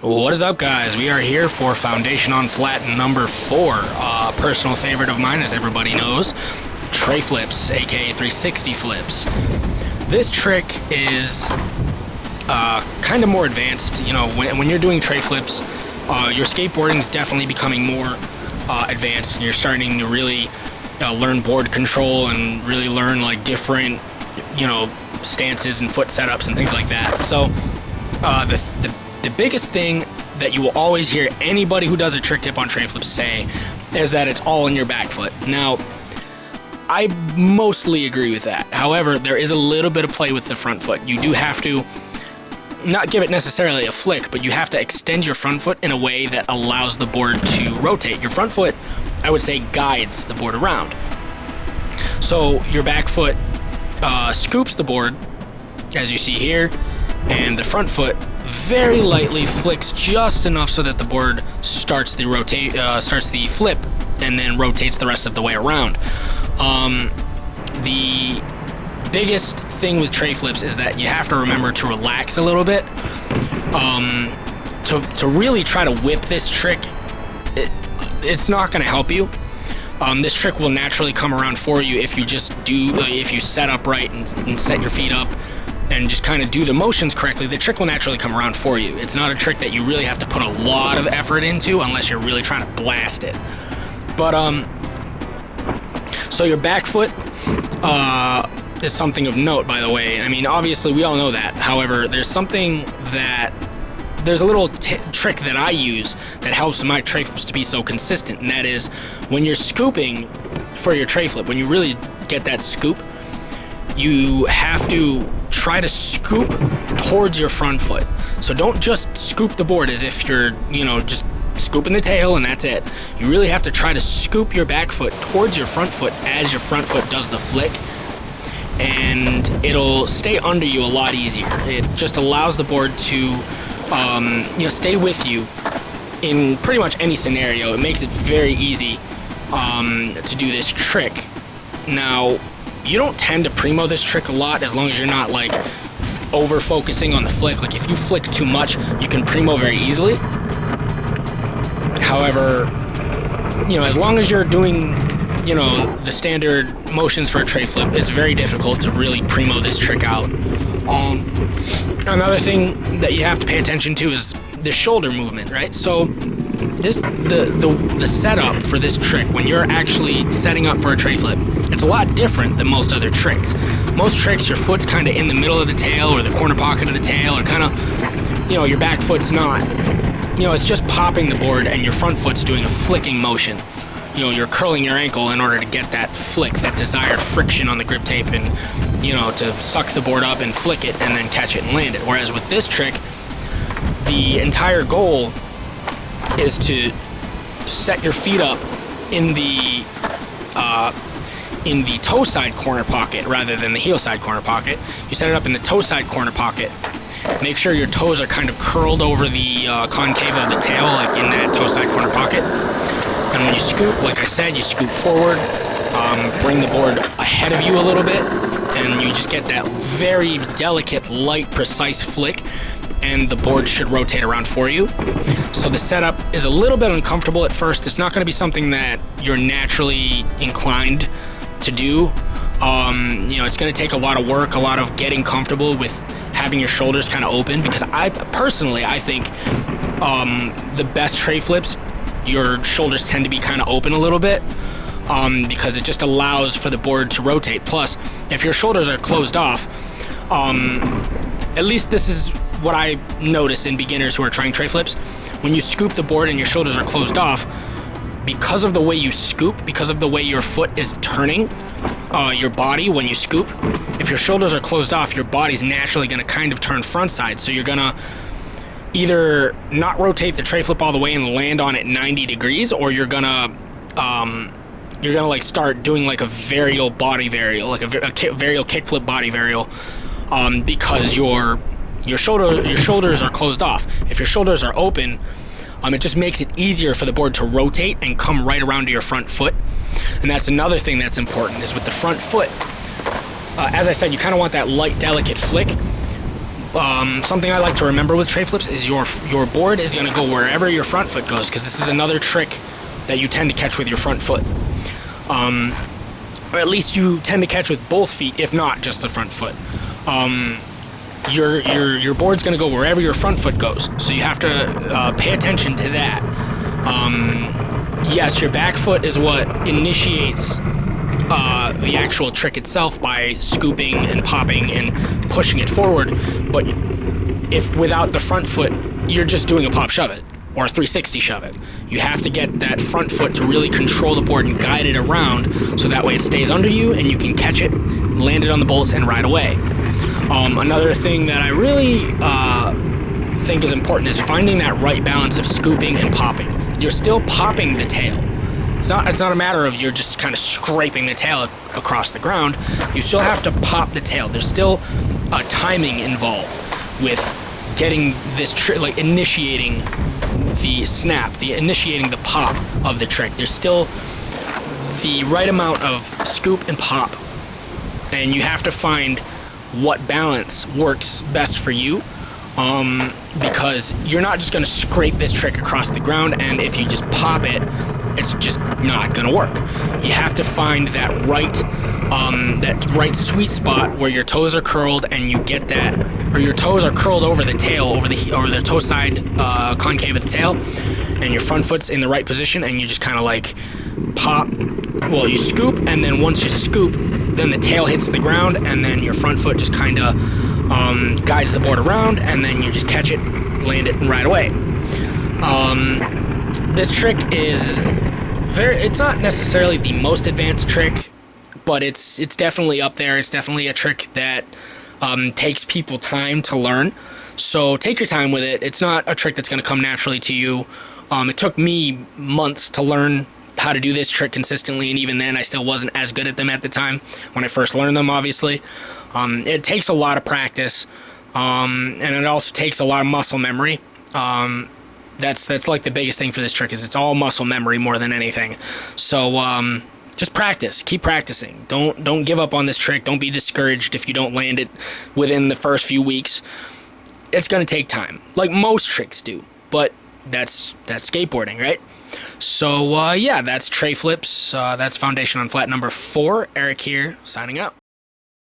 What is up, guys? We are here for Foundation on Flat number 4. Personal favorite of mine, as everybody knows, Treflips, aka 360 flips. This trick is kind of more advanced. You know, when you're doing Treflips, your skateboarding is definitely becoming more advanced, and you're starting to really learn board control and really learn like different, stances and foot setups and things like that. So the biggest thing that you will always hear anybody who does a trick tip on Treflips say is that it's all in your back foot. Now, I mostly agree with that. However, there is a little bit of play with the front foot. You do have to not give it necessarily a flick, but you have to extend your front foot in a way that allows the board to rotate. Your front foot, I would say, guides the board around. So your back foot scoops the board, as you see here, and the front foot very lightly flicks just enough so that the board starts the flip and then rotates the rest of the way around. The biggest thing with Treflips is that you have to remember to relax a little bit. To really try to whip this trick, it's not going to help you. This trick will naturally come around for you if you set up right and set your feet up and just kind of do the motions correctly. The trick will naturally come around for you. It's not a trick that you really have to put a lot of effort into unless you're really trying to blast it. But so your back foot is something of note, by the way. I mean, obviously we all know that. However, there's a little trick that I use that helps my Treflips to be so consistent, and that is when you're scooping for your Treflip, when you really get that scoop, you have to try to scoop towards your front foot. So don't just scoop the board as if you're, just scooping the tail and that's it. You really have to try to scoop your back foot towards your front foot as your front foot does the flick, and it'll stay under you a lot easier. It just allows the board to stay with you in pretty much any scenario. It makes it very easy to do this trick. Now, you don't tend to primo this trick a lot as long as you're not like over focusing on the flick. Like if you flick too much, you can primo very easily. However, as long as you're doing the standard motions for a Treflip, it's very difficult to really primo this trick out. Another thing that you have to pay attention to is the shoulder movement, right? So the setup for this trick, when you're actually setting up for a Treflip, it's a lot different than most other tricks. Most tricks, your foot's kind of in the middle of the tail or the corner pocket of the tail, or kind of, your back foot's not. It's just popping the board and your front foot's doing a flicking motion. You're curling your ankle in order to get that flick, that desired friction on the grip tape, and, to suck the board up and flick it and then catch it and land it. Whereas with this trick, the entire goal is to set your feet up in the toe side corner pocket rather than the heel side corner pocket. You set it up in the toe side corner pocket. Make sure your toes are kind of curled over the concave of the tail, like in that toe side corner pocket. And when you scoop, like I said, you scoop forward, bring the board ahead of you a little bit, and you just get that very delicate, light, precise flick, and the board should rotate around for you. So the setup is a little bit uncomfortable at first. It's not going to be something that you're naturally inclined to do. It's going to take a lot of work, a lot of getting comfortable with having your shoulders kind of open, because I think the best Treflips, your shoulders tend to be kind of open a little bit, because it just allows for the board to rotate. Plus, if your shoulders are closed off, at least this is what I notice in beginners who are trying Treflips. When you scoop the board and your shoulders are closed off, because of the way you scoop, because of the way your foot is turning your body when you scoop, if your shoulders are closed off, your body's naturally going to kind of turn front side. So you're going to either not rotate the Treflip all the way and land on it 90 degrees, or you're gonna like start doing like a varial body varial, like a varial kickflip body varial, because your shoulders are closed off. If your shoulders are open, it just makes it easier for the board to rotate and come right around to your front foot. And that's another thing that's important, is with the front foot. As I said, you kind of want that light, delicate flick. something I like to remember with Treflips is your board is going to go wherever your front foot goes, because this is another trick that you tend to catch with your front foot. Or at least you tend to catch with both feet, if not just the front foot. Your board's going to go wherever your front foot goes, so you have to pay attention to that. Yes, your back foot is what initiates the actual trick itself by scooping and popping and pushing it forward, but if without the front foot, you're just doing a pop shove it or a 360 shove it. You have to get that front foot to really control the board and guide it around, so that way it stays under you and you can catch it, land it on the bullets, and ride away. Another thing that I really think is important is finding that right balance of scooping and popping. You're still popping the tail. It's not a matter of you're just kind of scraping the tail across the ground. You still have to pop the tail. There's still timing involved with getting this trick, like initiating the snap, initiating the pop of the trick. There's still the right amount of scoop and pop, and you have to find what balance works best for you, because you're not just going to scrape this trick across the ground, and if you just pop it, it's just not going to work. You have to find that right sweet spot where your toes are curled and you get that, or your toes are curled over the tail, over the toe side concave of the tail, and your front foot's in the right position, and you just kind of like pop. Well, you scoop, and then once you scoop, then the tail hits the ground, and then your front foot just kind of guides the board around, and then you just catch it, land it, and ride away. This trick is it's not necessarily the most advanced trick, but it's definitely up there. It's definitely a trick that takes people time to learn. So take your time with it. It's not a trick that's going to come naturally to you. It took me months to learn how to do this trick consistently, and even then I still wasn't as good at them at the time when I first learned them, obviously. It takes a lot of practice, and it also takes a lot of muscle memory. That's like the biggest thing for this trick, is it's all muscle memory more than anything. So just practice, keep practicing. Don't give up on this trick. Don't be discouraged if you don't land it within the first few weeks. It's going to take time, like most tricks do, but that's skateboarding, right? So yeah, that's Treflips. That's Foundation on Flat number 4. Eric here, signing out.